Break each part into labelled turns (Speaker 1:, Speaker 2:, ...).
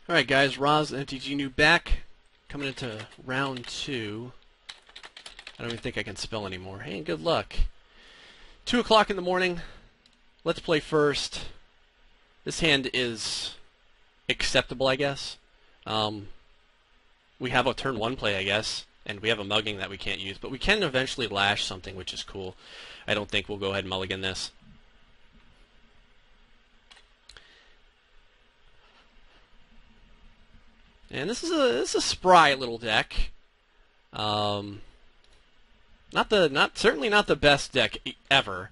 Speaker 1: Alright guys, Roz MTG New back, coming into round 2. I don't even think I can spell anymore. Hey, good luck. 2 o'clock in the morning. Let's play first. This hand is acceptable, I guess. We have a turn 1 play, I guess, and we have a mugging that we can't use, but we can eventually lash something, which is cool. I don't think we'll go ahead and mulligan this. And this is a spry little deck. Certainly not the best deck ever,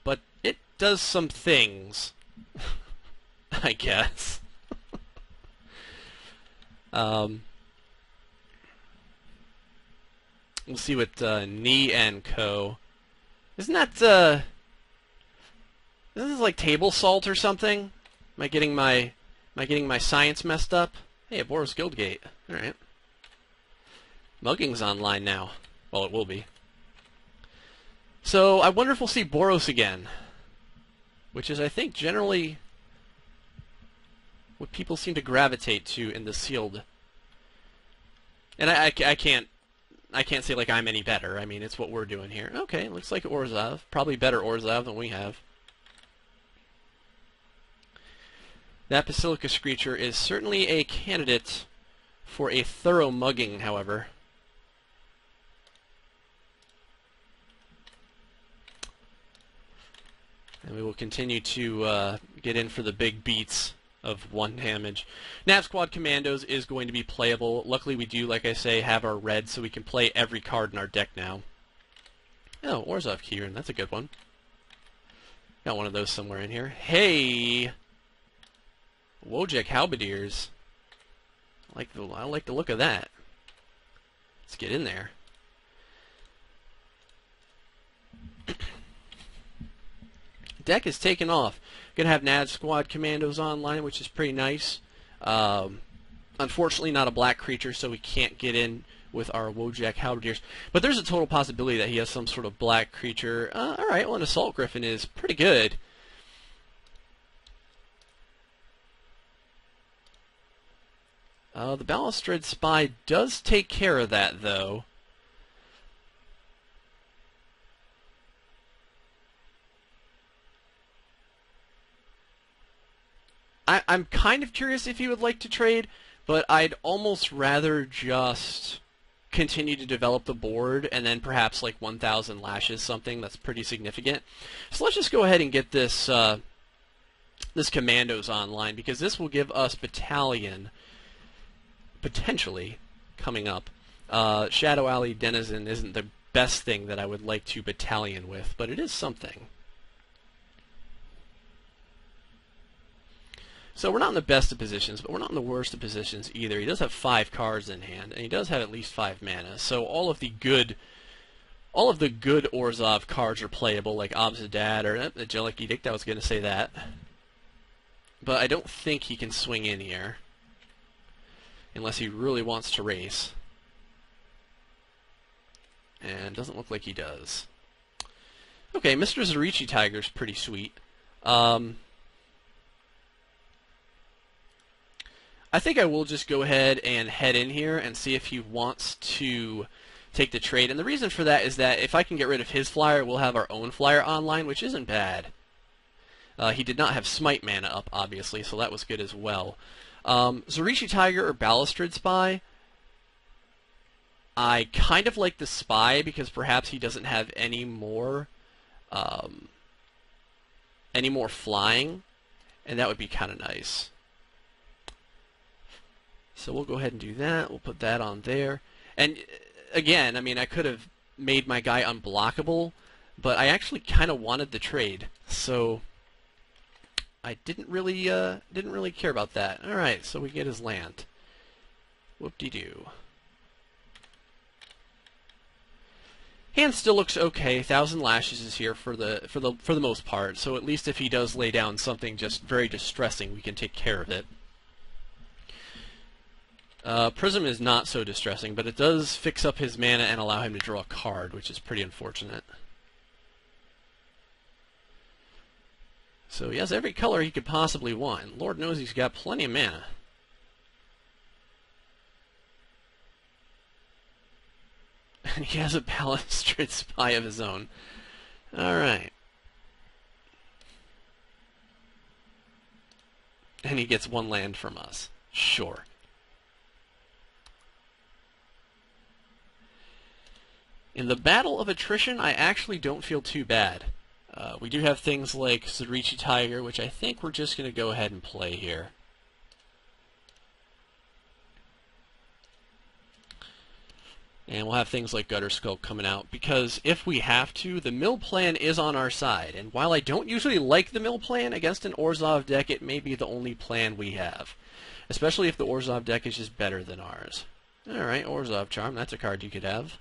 Speaker 1: but it does some things, I guess. We'll see what Knee and Co. Isn't that this is like table salt or something? Am I getting my science messed up? Hey, Boros Guildgate. Alright. Mugging's online now. Well, it will be. So, I wonder if we'll see Boros again. Which is, I think, generally what people seem to gravitate to in the sealed. And I can't say like I'm any better. I mean, it's what we're doing here. Okay, looks like Orzhov. Probably better Orzhov than we have. That Basilica Screecher is certainly a candidate for a thorough mugging, however. And we will continue to get in for the big beats of 1 damage. Nav Squad Commandos is going to be playable. Luckily we do, like I say, have our red, so we can play every card in our deck now. Oh, Orzhov Kieran, that's a good one. Got one of those somewhere in here. Hey! Wojek Halberdiers. I like the look of that. Let's get in there. Deck is taken off. Gonna have Nav Squad Commandos online, which is pretty nice. Unfortunately, not a black creature, so we can't get in with our Wojek Halberdiers. But there's a total possibility that he has some sort of black creature. Alright, well, an Assault Griffin is pretty good. The Balustrade Spy does take care of that, though. I'm kind of curious if he would like to trade, but I'd almost rather just continue to develop the board and then perhaps like 1,000 lashes, something that's pretty significant. So let's just go ahead and get this this Commandos online, because this will give us Battalion potentially coming up. Shadow Alley Denizen isn't the best thing that I would like to Battalion with, but it is something. So we're not in the best of positions, but we're not in the worst of positions either. He does have 5 cards in hand, and he does have at least 5 mana. So all of the good Orzhov cards are playable, like Obzadad or Angelic Edict. I was going to say that, but I don't think he can swing in here unless he really wants to race. And doesn't look like he does. Okay, Mr. Zarichi Tiger's pretty sweet. I think I will just go ahead and head in here and see if he wants to take the trade. And the reason for that is that if I can get rid of his flyer, we'll have our own flyer online, which isn't bad. He did not have Smite mana up, obviously, so that was good as well. Zarichi Tiger or Balustrade Spy? I kind of like the Spy because perhaps he doesn't have any more flying, and that would be kind of nice. So we'll go ahead and do that. We'll put that on there. And again, I mean, I could have made my guy unblockable, but I actually kind of wanted the trade, so I didn't really care about that. All right, so we get his land. Whoop-de-doo. Hand still looks okay. 1,000 lashes is here for the most part. So at least if he does lay down something just very distressing, we can take care of it. Prism is not so distressing, but it does fix up his mana and allow him to draw a card, which is pretty unfortunate. So he has every color he could possibly want. Lord knows he's got plenty of mana. And he has a balustrade spy of his own. Alright. And he gets one land from us. Sure. In the battle of attrition, I actually don't feel too bad. We do have things like Zurichi Tiger, which I think we're just going to go ahead and play here. And we'll have things like Gutter Skulk coming out, because if we have to, the mill plan is on our side. And while I don't usually like the mill plan against an Orzhov deck, it may be the only plan we have. Especially if the Orzhov deck is just better than ours. Alright, Orzhov Charm, that's a card you could have.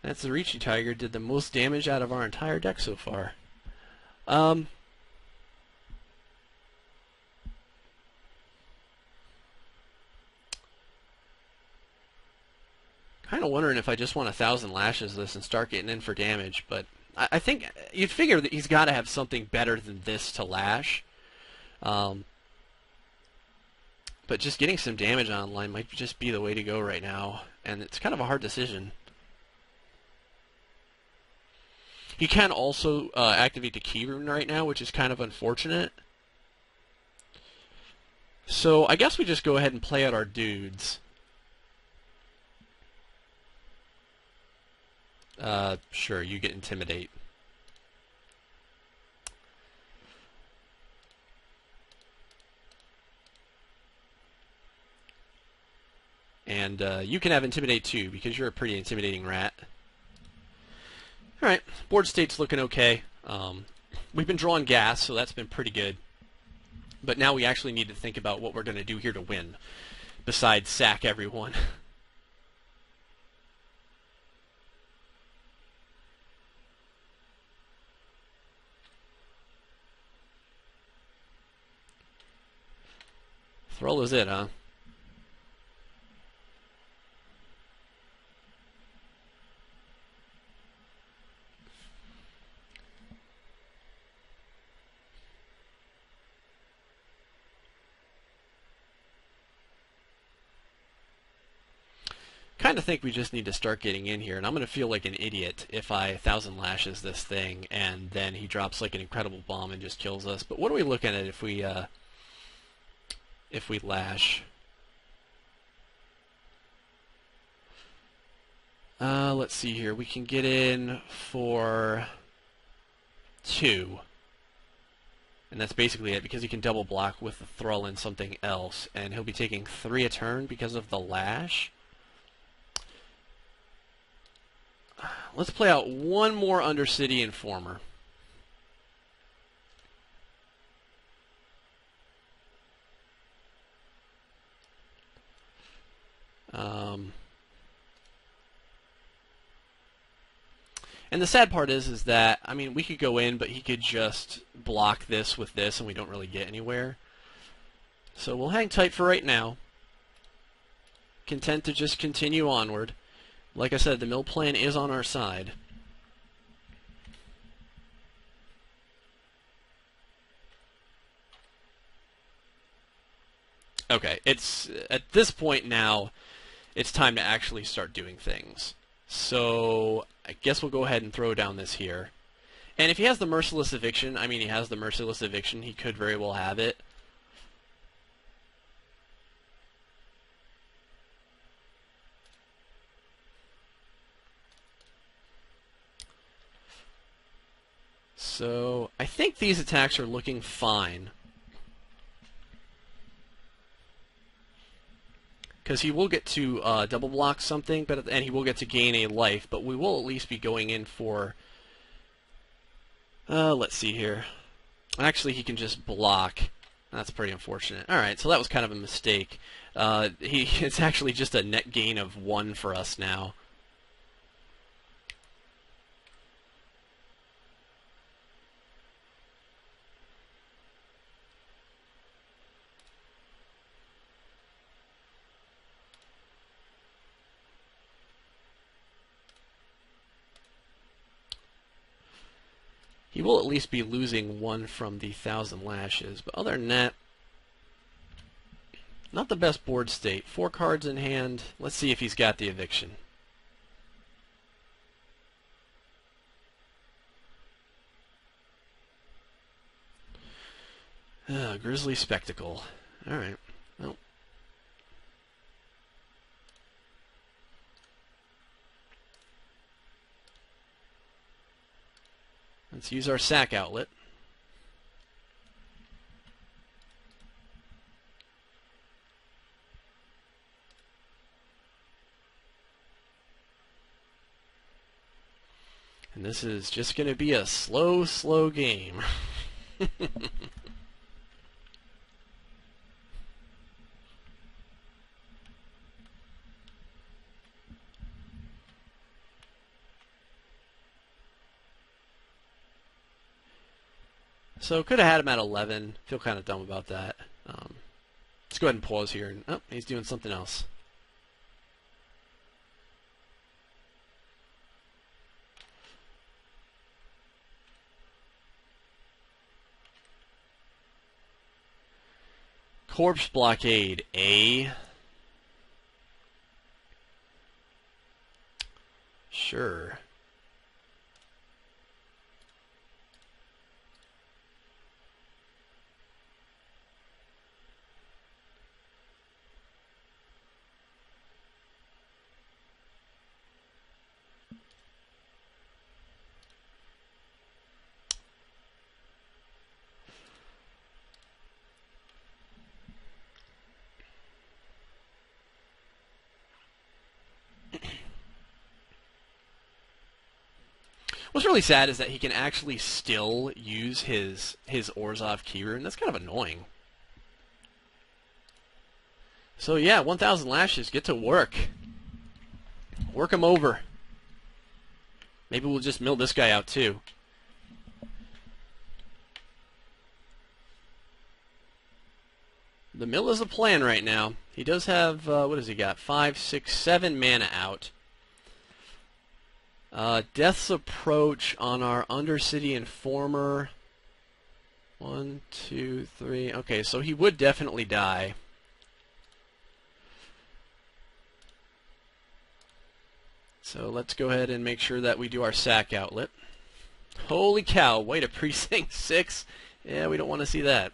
Speaker 1: That Zurichi Tiger did the most damage out of our entire deck so far. Kind of wondering if I just want 1,000 lashes this and start getting in for damage, but I think you'd figure that he's got to have something better than this to lash. But just getting some damage online might just be the way to go right now, and it's kind of a hard decision. He can also activate the Key Rune right now, which is kind of unfortunate. So I guess we just go ahead and play out our dudes. Sure, you get Intimidate. And you can have Intimidate too, because you're a pretty intimidating rat. Alright, board state's looking okay. We've been drawing gas, so that's been pretty good. But now we actually need to think about what we're going to do here to win, besides sack everyone. Thrall is it, huh? Kind of think we just need to start getting in here, and I'm going to feel like an idiot if I 1,000 lashes this thing, and then he drops like an incredible bomb and just kills us. But what are we looking at if we lash? Let's see here. We can get in for 2. And that's basically it, because he can double block with the Thrall and something else, and he'll be taking 3 a turn because of the lash. Let's play out one more Undercity Informer. And the sad part is that, I mean, we could go in, but he could just block this with this, and we don't really get anywhere. So we'll hang tight for right now. Content to just continue onward. Like I said, the mill plan is on our side. Okay, it's at this point now, it's time to actually start doing things. So I guess we'll go ahead and throw down this here. And if he has the Merciless Eviction, I mean, he has the Merciless Eviction, he could very well have it. So I think these attacks are looking fine. Because he will get to double block something, and he will get to gain a life, but we will at least be going in for... let's see here. Actually, he can just block. That's pretty unfortunate. Alright, so that was kind of a mistake. It's actually just a net gain of 1 for us now. He will at least be losing 1 from the 1,000 lashes, but other than that, Not the best board state. 4 cards in hand. Let's see if he's got the eviction. Grizzly Spectacle. Alright. Well. Let's use our sack outlet. And this is just going to be a slow, slow game. So could have had him at 11. Feel kind of dumb about that. Let's go ahead and pause here. And, oh, he's doing something else. Corpse Blockade A. Sure. What's really sad is that he can actually still use his Orzhov Keyrune. That's kind of annoying. So yeah, 1,000 lashes. Get to work. Work him over. Maybe we'll just mill this guy out too. The mill is a plan right now. He does have, what has he got? 5, 6, 7 mana out. Death's Approach on our Undercity Informer. 1, 2, 3. Okay, so he would definitely die. So let's go ahead and make sure that we do our sack outlet. Holy cow, wait a Precinct 6? Yeah, we don't want to see that.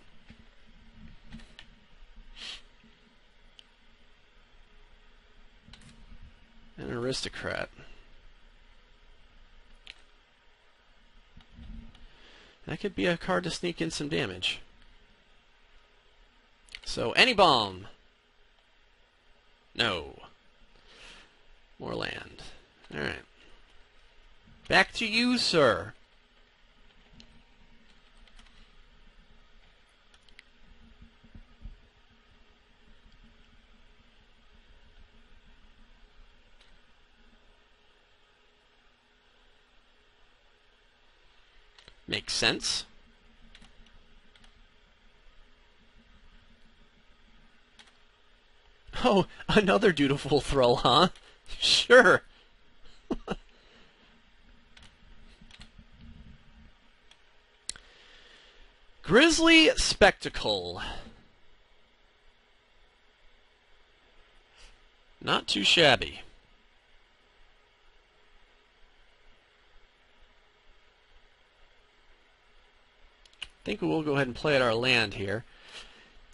Speaker 1: An Aristocrat. That could be a card to sneak in some damage. So, any bomb? No. More land. Alright. Back to you, sir. Makes sense. Oh, another Dutiful Thrall, huh? Sure. Grizzly Spectacle. Not too shabby. I think we'll go ahead and play at our land here.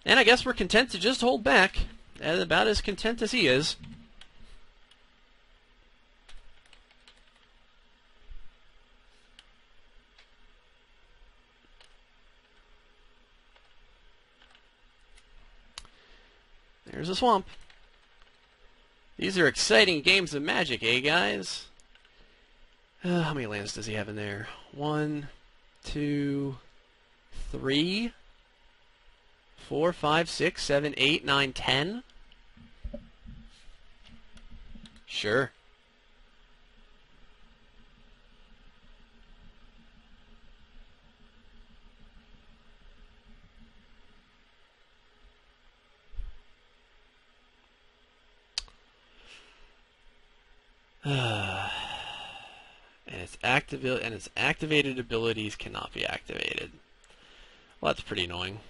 Speaker 1: And I guess we're content to just hold back. And about as content as he is. There's a swamp. These are exciting games of Magic, eh, guys? How many lands does he have in there? 1, 2, 3, 4, 5, 6, 7, 8, 9, 10? Sure. And its activated abilities cannot be activated. Well, that's pretty annoying.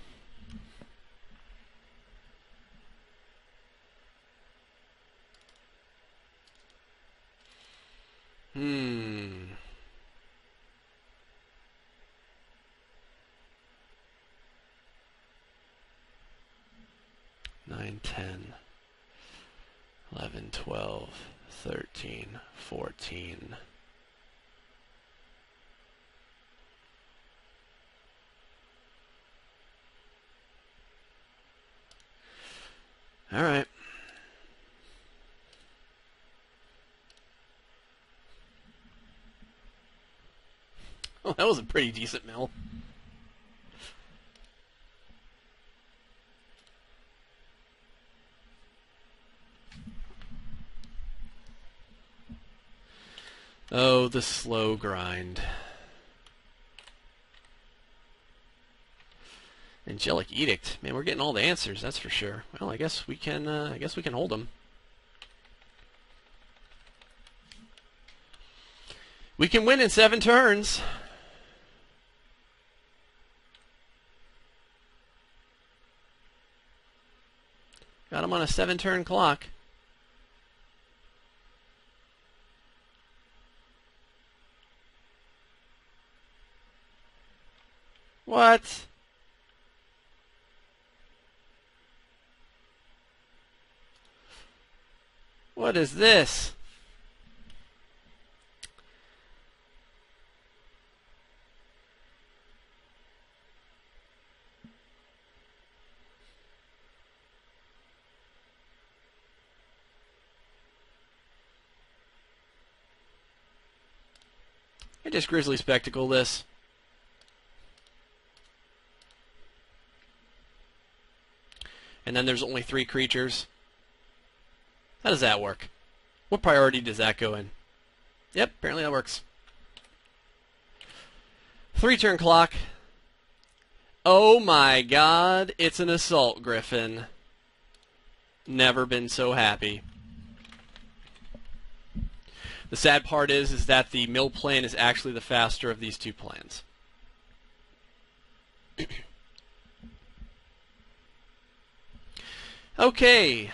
Speaker 1: Hmm. 9, 10, 11, 12, 13, 14. All right. Oh, that was a pretty decent mill. Oh, the slow grind. Angelic Edict. Man, we're getting all the answers, that's for sure. Well, I guess we can hold them. We can win in 7 turns. Got him on a 7-turn clock. What? What is this? I just Grizzly Spectacle this. And then there's only 3 creatures. How does that work? What priority does that go in? Yep, apparently that works. 3-turn clock. Oh my god, it's an Assault Griffin. Never been so happy. The sad part is that the mill plan is actually the faster of these 2 plans. Okay,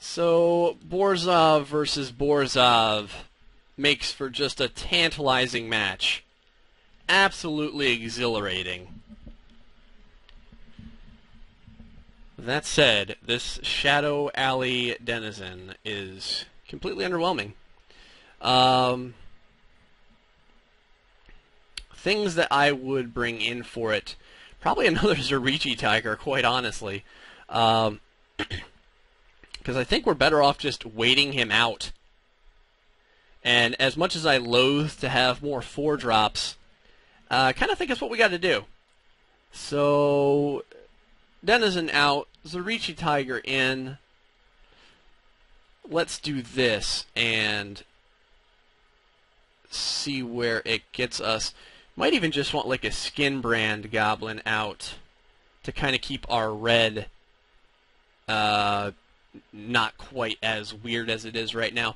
Speaker 1: so Borzov versus Borzov makes for just a tantalizing match. Absolutely exhilarating. That said, this Shadow Alley Denizen is completely underwhelming. Things that I would bring in for it, probably another Zerichi Tiger, quite honestly. Because I think we're better off just waiting him out. And as much as I loathe to have more 4-drops, I kind of think that's what we got to do. So, Denizen out, Zerichi Tiger in. Let's do this and see where it gets us. Might even just want like a Skin Brand Goblin out to kind of keep our red not quite as weird as it is right now.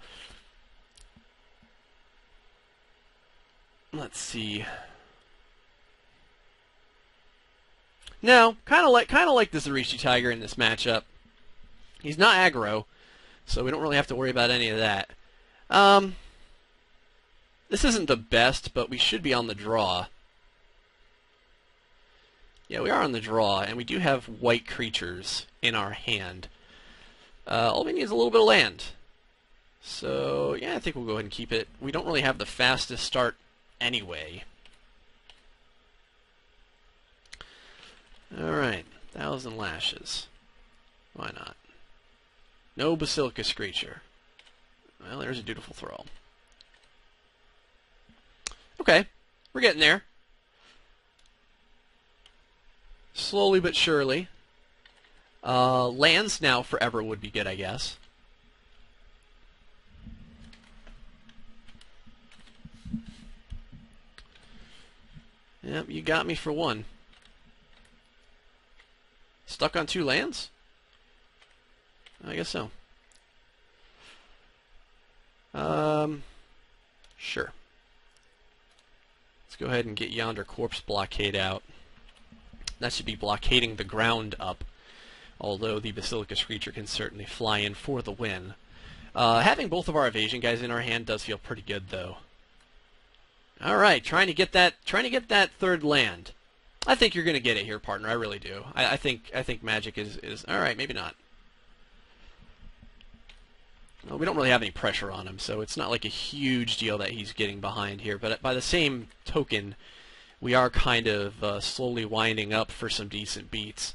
Speaker 1: Let's see. No, kind of like the Zerichi Tiger in this matchup. He's not aggro, so we don't really have to worry about any of that. This isn't the best, but we should be on the draw. Yeah, we are on the draw, and we do have white creatures in our hand. All we need is a little bit of land. So, yeah, I think we'll go ahead and keep it. We don't really have the fastest start anyway. Alright, 1,000 lashes. Why not? No Basilica Screecher. Well, there's a Dutiful Thrall. Okay, we're getting there. Slowly but surely. Lands now forever would be good, I guess. Yep, you got me for one. Stuck on 2 lands? I guess so. Sure. Let's go ahead and get Yonder Corpse Blockade out. That should be blockading the ground up, although the Basilica Screecher can certainly fly in for the win. Having both of our evasion guys in our hand does feel pretty good, though. All right, trying to get that third land. I think you're going to get it here, partner. I really do. I think Magic is all right. Maybe not. Well, we don't really have any pressure on him, so it's not like a huge deal that he's getting behind here. But by the same token, we are kind of slowly winding up for some decent beats.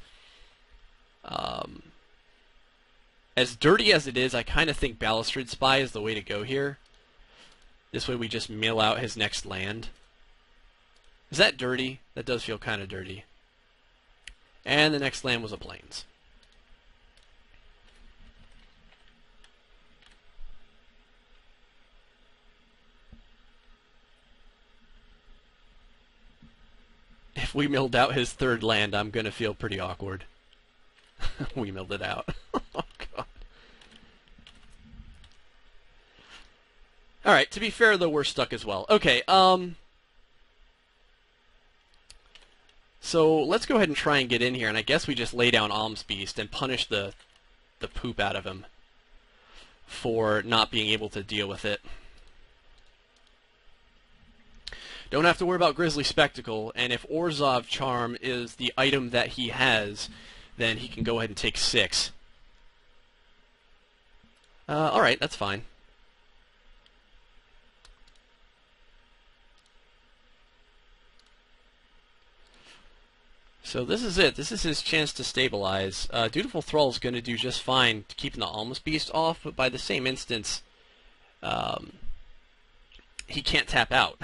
Speaker 1: As dirty as it is, I kind of think Balustrade Spy is the way to go here. This way we just mill out his next land. Is that dirty? That does feel kind of dirty. And the next land was a Plains. If we milled out his third land, I'm going to feel pretty awkward. We milled it out. Oh, God. Alright, to be fair, though, we're stuck as well. Okay, so let's go ahead and try and get in here, and I guess we just lay down Alms Beast and punish the poop out of him for not being able to deal with it. Don't have to worry about Grizzly Spectacle, and if Orzhov Charm is the item that he has, then he can go ahead and take 6. Alright, that's fine. So this is it. This is his chance to stabilize. Dutiful Thrall is going to do just fine keeping the Alms Beast off, but by the same instance, he can't tap out.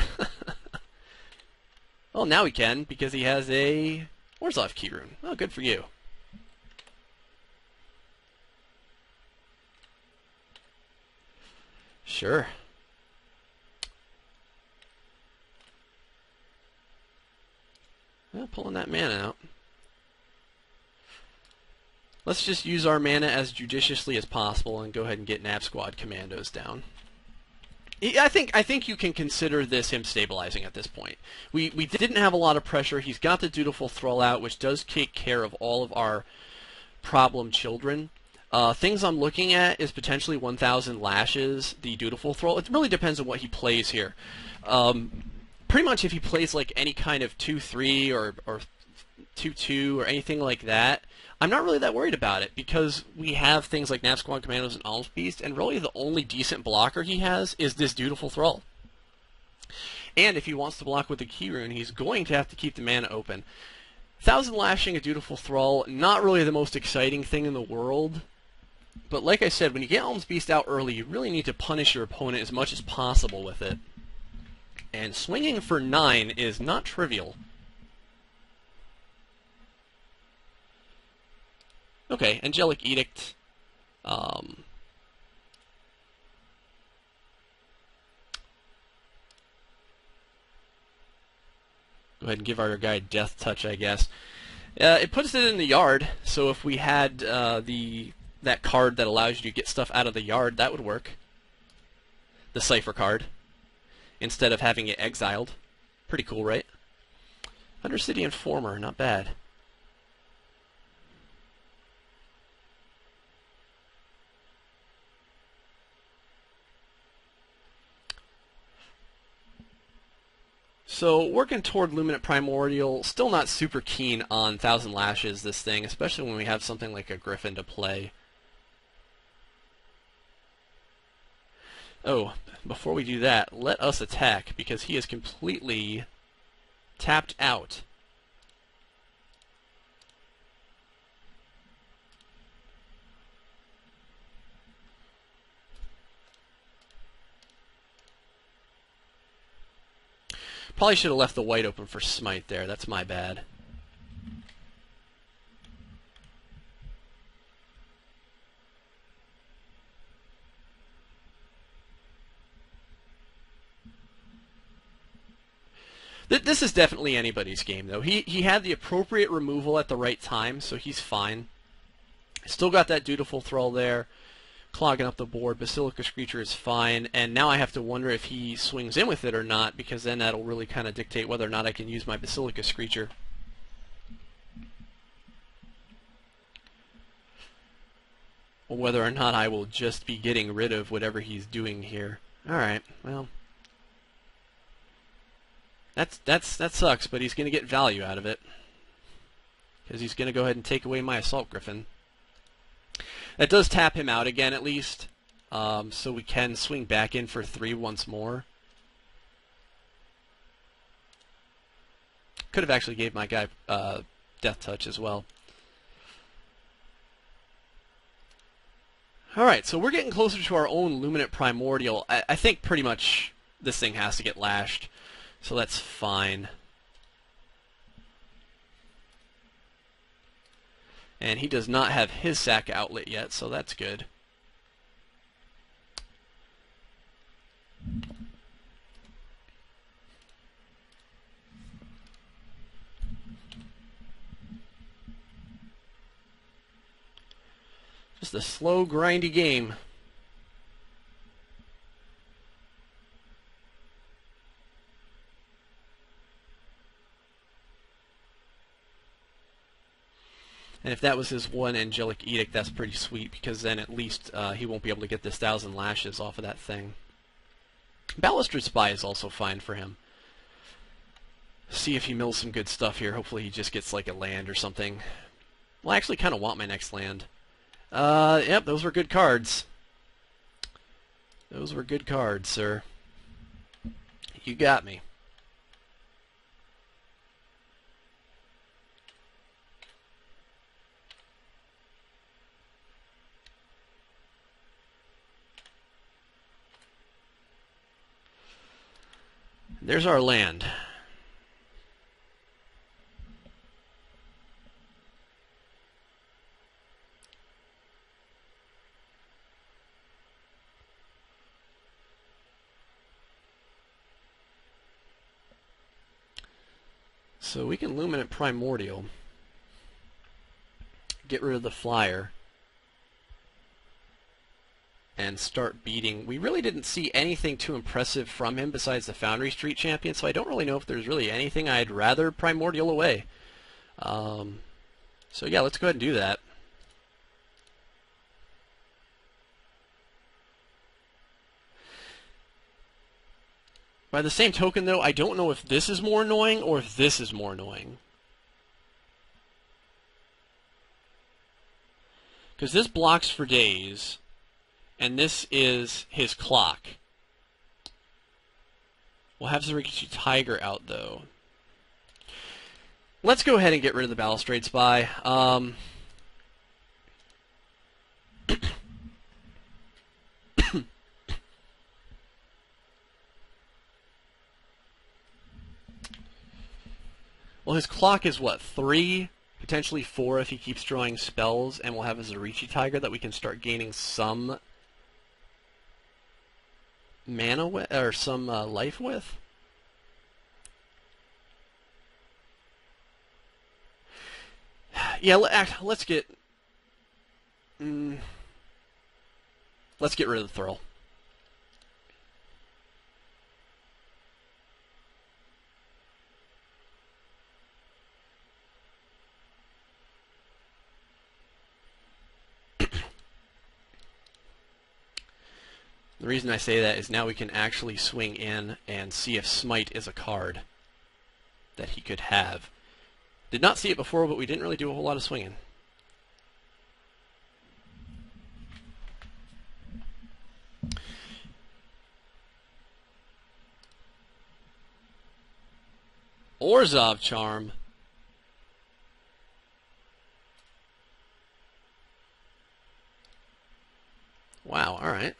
Speaker 1: Well, now he can, because he has a Orzhov Key Rune. Oh, good for you. Sure. Well, pulling that mana out. Let's just use our mana as judiciously as possible and go ahead and get Nav Squad Commandos down. I think you can consider this him stabilizing at this point. We didn't have a lot of pressure. He's got the Dutiful Thrall out, which does take care of all of our problem children. Things I'm looking at is potentially 1,000 Lashes, the Dutiful Thrall. It really depends on what he plays here. Pretty much if he plays like any kind of 2-3 or 2-2 or anything like that, I'm not really that worried about it because we have things like Nav Squad Commandos and Alms Beast, and really the only decent blocker he has is this Dutiful Thrall. And if he wants to block with the Key Rune, he's going to have to keep the mana open. 1,000 Lashing a Dutiful Thrall, not really the most exciting thing in the world. But like I said, when you get Alms Beast out early, you really need to punish your opponent as much as possible with it. And swinging for 9 is not trivial. Okay, Angelic Edict. Go ahead and give our guy Death Touch, I guess. It puts it in the yard, so if we had that card that allows you to get stuff out of the yard, that would work. The Cipher card. Instead of having it exiled. Pretty cool, right? Undercity Informer, not bad. So, working toward Luminant Primordial, still not super keen on 1,000 Lashes this thing, especially when we have something like a Griffin to play. Oh, before we do that, let us attack, because he is completely tapped out. Probably should have left the white open for Smite there. That's my bad. This is definitely anybody's game, though. He had the appropriate removal at the right time, so he's fine. Still got that Dutiful Thrall there, clogging up the board. Basilica Screecher is fine, and now I have to wonder if he swings in with it or not, because then that'll really kind of dictate whether or not I can use my Basilica Screecher. Or whether or not I will just be getting rid of whatever he's doing here. Alright, well. That sucks, but he's going to get value out of it. Because he's going to go ahead and take away my Assault Griffin. That does tap him out again, at least. So we can swing back in for 3 once more. Could have actually gave my guy Death Touch as well. Alright, so we're getting closer to our own Luminant Primordial. I think pretty much this thing has to get lashed. So that's fine. And he does not have his sack outlet yet, so that's good. Just a slow, grindy game. And if that was his one Angelic Edict, that's pretty sweet, because then at least he won't be able to get this 1,000 lashes off of that thing. Balustrade Spy is also fine for him. See if he mills some good stuff here. Hopefully he just gets like a land or something. Well, I actually kind of want my next land. Yep, those were good cards. Those were good cards, sir. You got me. There's our land. So we can Luminant Primordial. Get rid of the flyer. And start beating. We really didn't see anything too impressive from him besides the Foundry Street Champion, so I don't really know if there's really anything I'd rather Primordial away. So yeah, let's go ahead and do that. By the same token, though, I don't know if this is more annoying or if this is more annoying. Because this blocks for days, and this is his clock. We'll have Zarikichi Tiger out, though. Let's go ahead and get rid of the Balustrade Spy. Well, his clock is, what, 3? Potentially 4 if he keeps drawing spells, and we'll have a Zarichi Tiger that we can start gaining some mana with, or some life with. Yeah, let's get rid of the Thurl. The reason I say that is now we can actually swing in and see if Smite is a card that he could have. Did not see it before, but we didn't really do a whole lot of swinging. Orzhov Charm. Wow, alright.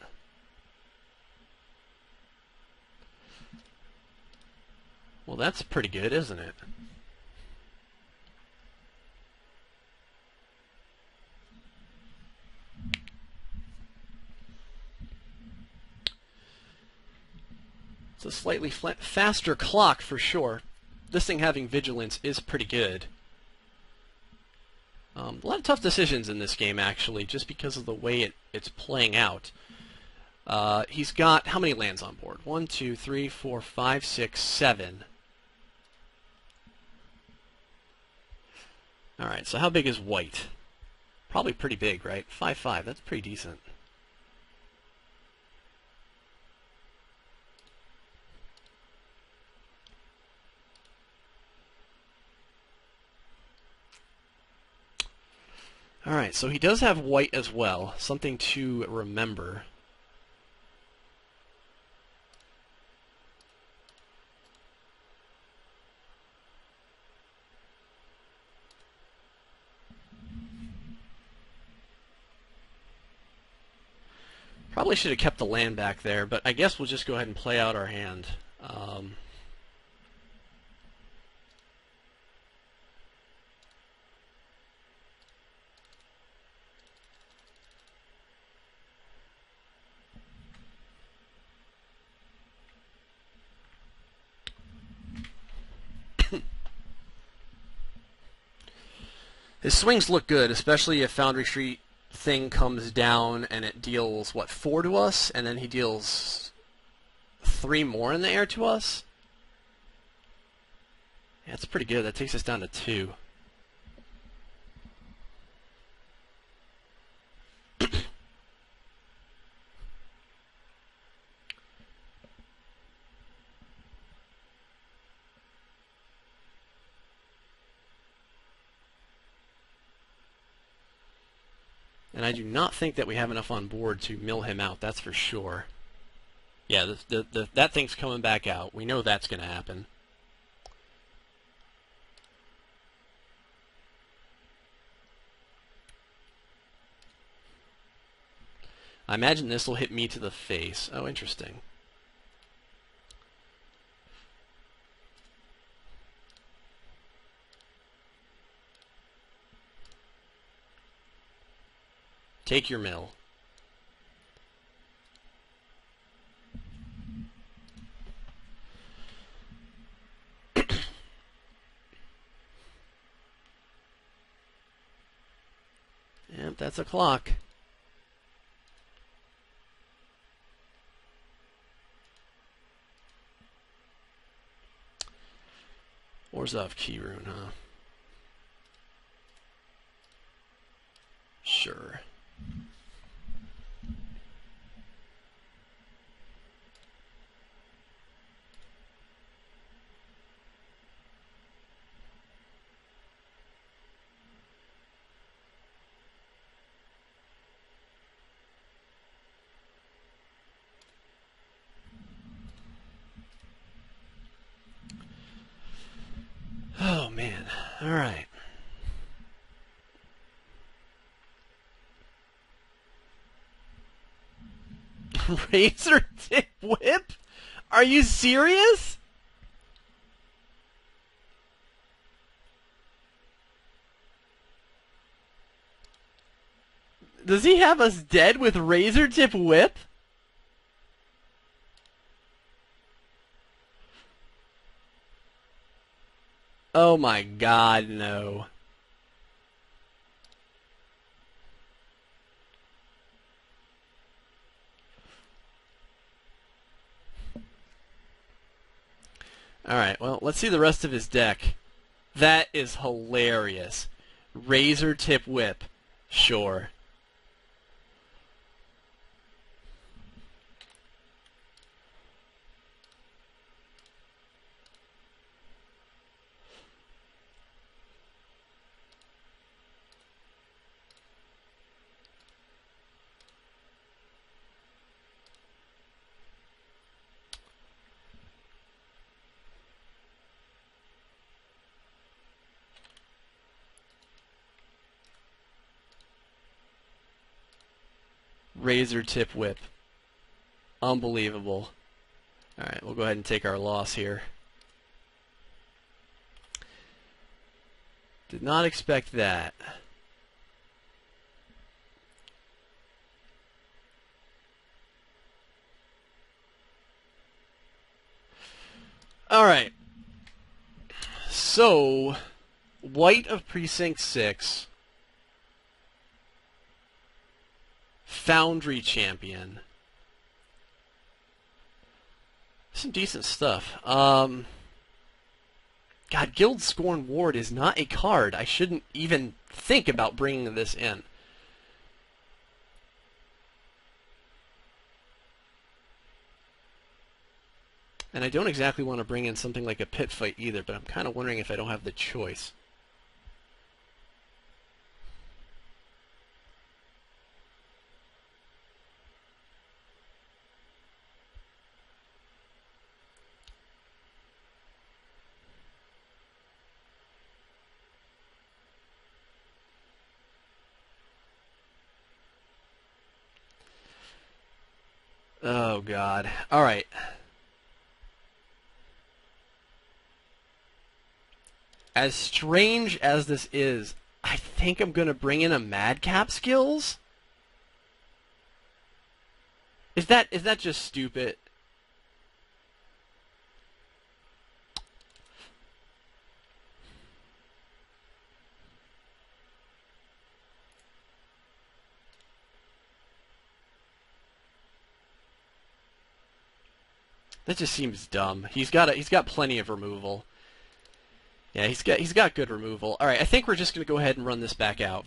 Speaker 1: Well, that's pretty good, isn't it? It's a slightly faster clock for sure. This thing having vigilance is pretty good. A lot of tough decisions in this game, actually, just because of the way it's playing out. He's got how many lands on board? 1, 2, 3, 4, 5, 6, 7. Alright, so how big is white? Probably pretty big, right? 5/5, that's pretty decent. Alright, so he does have white as well. Something to remember. Probably should have kept the land back there, but I guess we'll just go ahead and play out our hand. His swings look good, especially if Foundry Street thing comes down and it deals, what, 4 to us? And then he deals 3 more in the air to us? Yeah, that's pretty good. That takes us down to 2. And I do not think that we have enough on board to mill him out, that's for sure. Yeah, that thing's coming back out. We know that's going to happen. I imagine this will hit me to the face. Oh, interesting. Take your mill. Yep, that's a clock. Orzhov key rune, huh? Sure. Oh, man. All right. Razor tip whip? Are you serious? Does he have us dead with razor tip whip? Oh my god, no. Alright, well, let's see the rest of his deck. That is hilarious. Razor tip whip. Sure. Razor tip whip. Unbelievable. Alright, we'll go ahead and take our loss here. Did not expect that. Alright. So, white of Precinct 6. Foundry champion. Some decent stuff. God, Guild Scorn Ward is not a card. I shouldn't even think about bringing this in. And I don't exactly want to bring in something like a pit fight either, but I'm kind of wondering if I don't have the choice. Oh god. Alright. As strange as this is, I think I'm gonna bring in a Madcap skills? Is that just stupid? That just seems dumb. He's got plenty of removal. Yeah, he's got good removal. All right, I think we're just going to go ahead and run this back out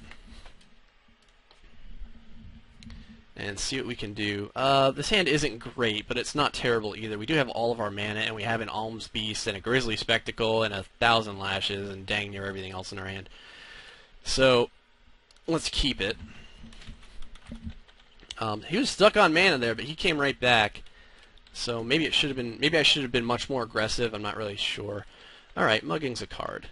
Speaker 1: and see what we can do. This hand isn't great, but it's not terrible either. We do have all of our mana, and we have an Alms Beast and a Grizzly Spectacle and 1,000 Lashes and dang near everything else in our hand. So let's keep it. He was stuck on mana there, but he came right back. So maybe it should have been. Maybe I should have been much more aggressive. I'm not really sure. All right, Mugging's a card.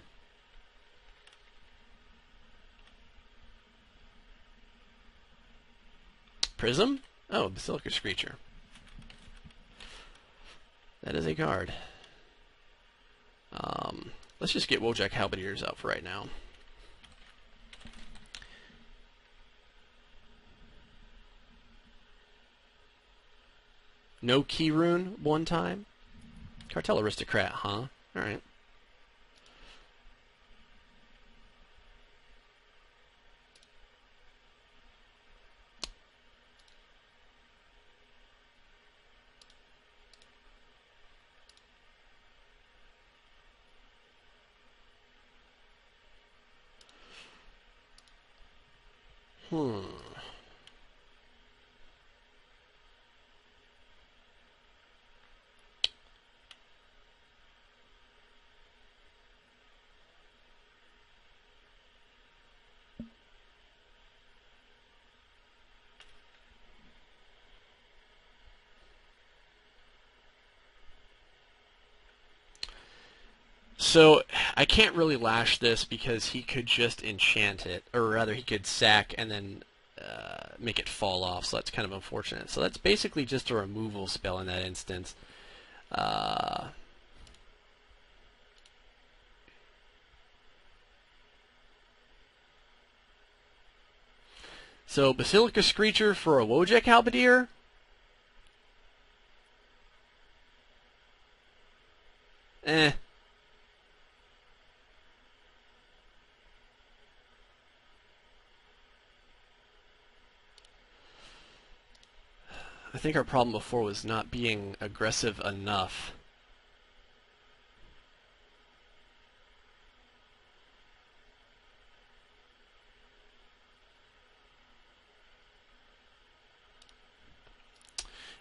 Speaker 1: Prism? Oh, Basilica Screecher. That is a card. Let's just get Wojak Halberdiers out for right now. No key rune one time? Cartel Aristocrat, huh? Alright. So, I can't really lash this because he could just enchant it, or rather he could sack and then make it fall off, so that's kind of unfortunate. So that's basically just a removal spell in that instance. So, Basilica Screecher for a Wojak Halberdier? Eh. I think our problem before was not being aggressive enough.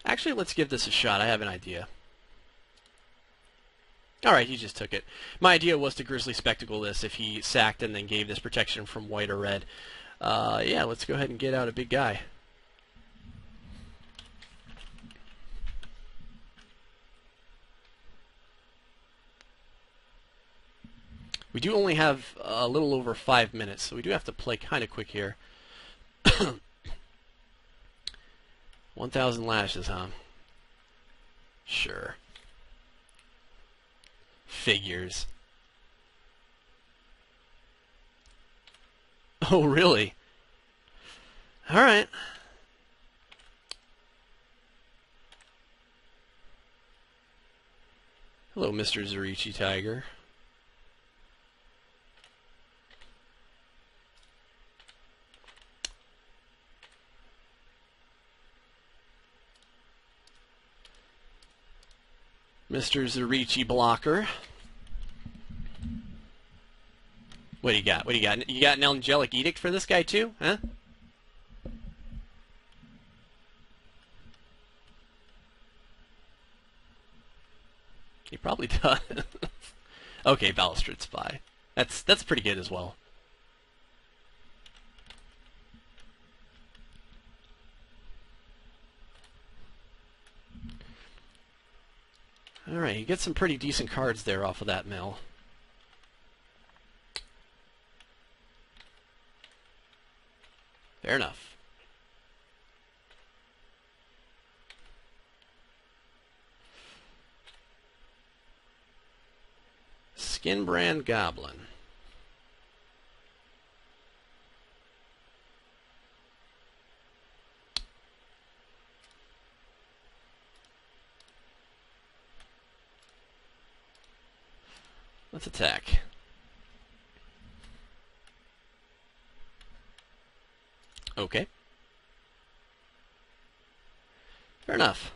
Speaker 1: Actually, let's give this a shot. I have an idea. Alright, he just took it. My idea was to Grizzly Spectacle this if he sacked and then gave this protection from white or red. Yeah, let's go ahead and get out a big guy. We do only have a little over 5 minutes, so we do have to play kind of quick here. 1,000 lashes, huh? Sure. Figures. Oh, really? Alright. Hello, Mr. Zarichi Tiger. Mr. Zarichi Blocker. What do you got? What do you got? You got an Angelic Edict for this guy too? Huh? He probably does. Okay, Balustrade Spy. That's pretty good as well. Alright, you get some pretty decent cards there off of that mill. Fair enough. Skin brand goblin. Let's attack. Okay. Fair enough.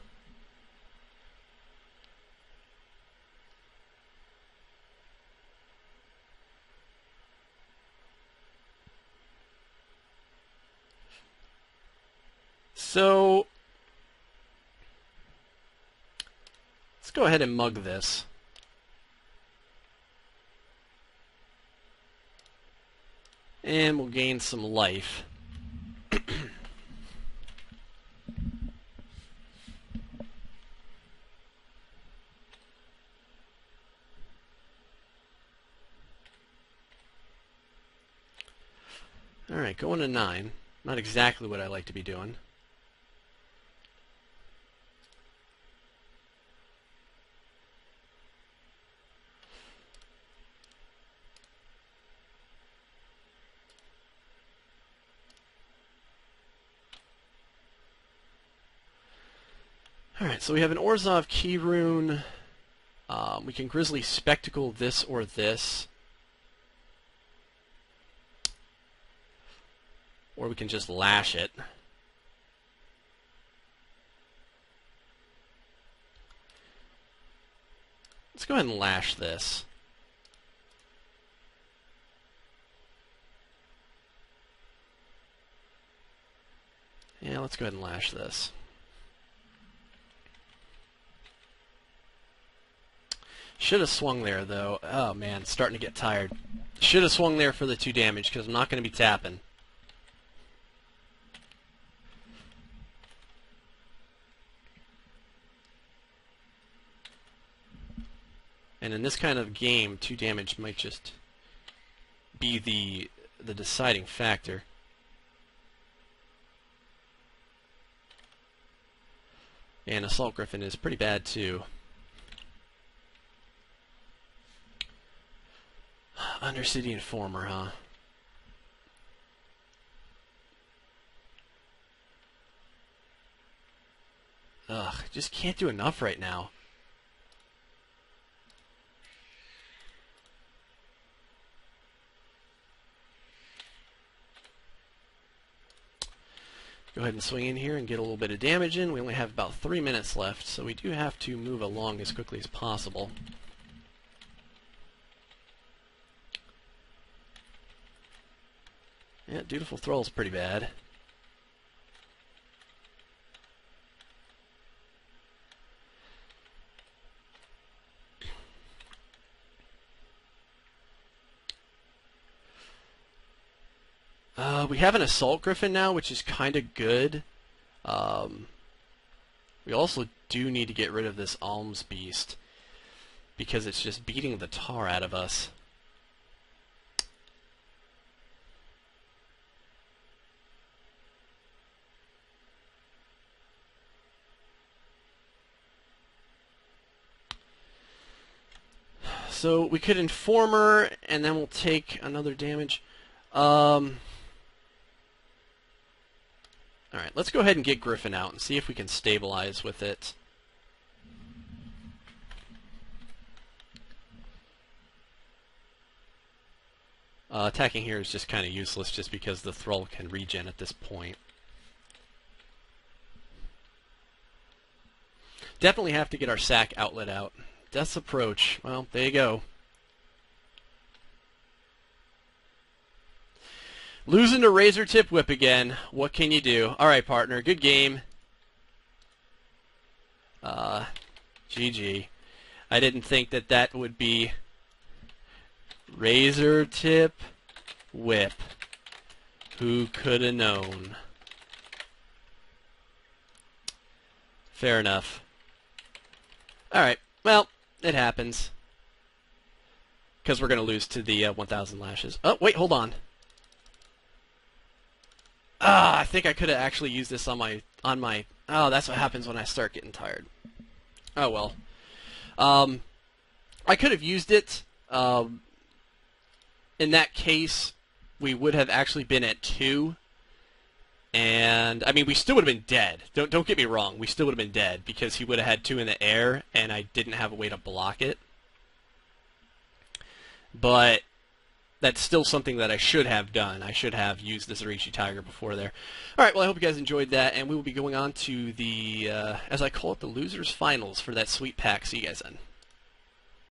Speaker 1: So, let's go ahead and mug this. And we'll gain some life. Alright, going to 9. Not exactly what I like to be doing. Alright, so we have an Orzhov key rune. We can Grizzly Spectacle this or this. Or we can just lash it. Let's go ahead and lash this. Yeah, let's go ahead and lash this. Should have swung there, though. Oh, man, it's starting to get tired. Should have swung there for the 2 damage, because I'm not going to be tapping. And in this kind of game, 2 damage might just be the deciding factor. And Assault Griffin is pretty bad, too. Undercity Informer, huh? Ugh, just can't do enough right now. Go ahead and swing in here and get a little bit of damage in. We only have about 3 minutes left, so we do have to move along as quickly as possible. Yeah, Dutiful Thrall's pretty bad. We have an Assault Griffin now, which is kind of good. We also do need to get rid of this Alms Beast, because it's just beating the tar out of us. So we could Informer, and then we'll take another damage. Alright, let's go ahead and get Griffin out and see if we can stabilize with it. Attacking here is just kind of useless just because the Thrall can regen at this point. Definitely have to get our sack outlet out. Death's Approach. Well, there you go. Losing to Razor Tip Whip again. What can you do? Alright, partner. Good game. GG. I didn't think that that would be Razor Tip Whip. Who could have known? Fair enough. Alright. Well, it happens. Because we're going to lose to the 1,000 lashes. Oh, wait, hold on. I think I could have actually used this on my... Oh, that's what happens when I start getting tired. Oh, well. I could have used it in that case, we would have actually been at 2. And, I mean, we still would have been dead. Don't get me wrong. We still would have been dead because he would have had 2 in the air, and I didn't have a way to block it. But that's still something that I should have done. I should have used the Zarichi Tiger before there. All right, well, I hope you guys enjoyed that, and we will be going on to the, as I call it, the Losers Finals for that sweet pack. See you guys then.